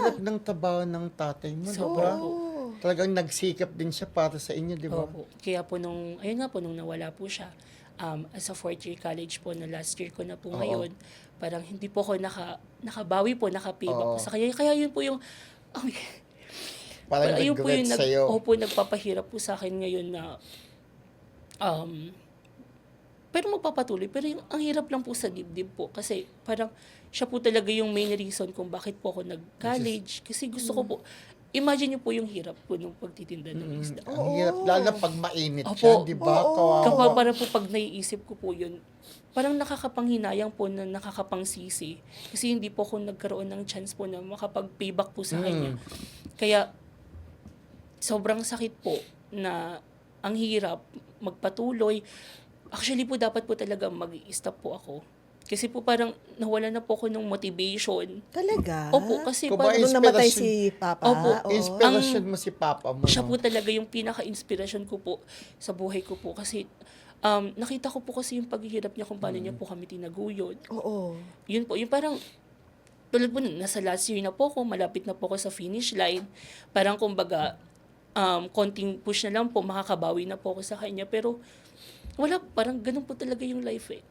hirap ng trabaho ng tatay mo, di ba? Oo. Talagang nagsikap din siya para sa inyo, di ba? Opo. Kaya po ayun nga po, nung nawala po siya, as a fourth year college po na last year ko na po Oo. ngayon, parang hindi po ako nakabawi po, nakapayback po Oo. sa kanya. Kaya yun po yung, Parang ayun po regret yung sa'yo. nagpapahirap po sa akin ngayon na, pero magpapatuloy. Pero yung, ang hirap lang po sa dibdib po. Kasi parang siya po talaga yung main reason kung bakit po ako nag-college. Kasi gusto ko po, imagine niyo po yung hirap po nung pagtitinda ng isda. Ang hirap, lalo na pag mainit Opo. yan, di ba? Oo. Kawawa. Kapag parang po pag naiisip ko po yun, parang nakakapanghinayang po na nakakapangsisi. Kasi hindi po ako nagkaroon ng chance po na makapag-payback po sa kanya. Kaya, sobrang sakit po na ang hirap magpatuloy. Actually po, dapat po talaga mag-i-stop po ako. Kasi po parang nawala na po ako ng motivation. Talaga? Opo, kasi Kung parang Nung namatay inspiration- si Papa? Opo. Oo. Inspiration mo si Papa mo. siya no? po talaga yung pinaka-inspiration ko po sa buhay ko po. Kasi nakita ko po kasi yung paghihirap niya kung paano niya po kami tinaguyod. Oo. Yun po, yung parang, tulad po, nasa last year na po ako, malapit na po ako sa finish line. Parang kumbaga, konting push na lang po, makakabawi na po ako sa kanya. Pero, wala, parang ganun po talaga yung life eh.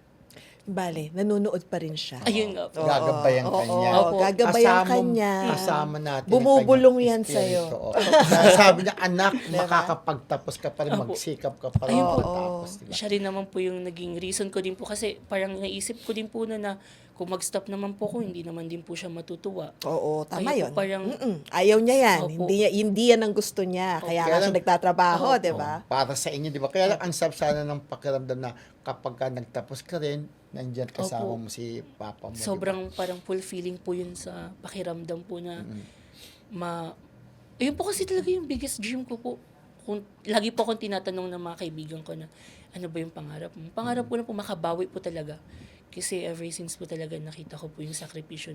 Bale, nanonood pa rin siya. Ayun nga po. Oo. Gagabayan Oo. ka niya. Opo. Gagabayan Kasama- ka niya. Kasama natin. ang Bumubulong kanyang yan sa'yo. espiritu. Oo. Kaya sabi niya, anak, Diba? makakapagtapos ka pa rin, Opo. magsikap ka pa rin, Ayun po. matapos. Diba? Siya rin naman po yung naging reason ko din po kasi parang naisip ko din po na kung mag-stop naman po ko, hindi naman din po siya matutuwa. Oo, tama Kaya yun. po parang- Ayaw niya yan. Opo. Hindi yan ang gusto niya. Kaya Kaya nga siya lang- nagtatrabaho, Opo. di ba? Para sa inyo, di ba? Kaya lang, ang sarap sana ng pakiramdam na kapag ka nagtapos ka rin, nandyan kasama Opo. mo si Papa mo. di ba? Sobrang parang fulfilling po yun sa pakiramdam po na ayun po kasi talaga yung biggest dream ko po. Lagi po akong tinatanong ng mga kaibigan ko na ano ba yung pangarap mo? Pangarap ko na po makabawi po talaga. Kasi ever since po talaga nakita ko po yung sakripisyo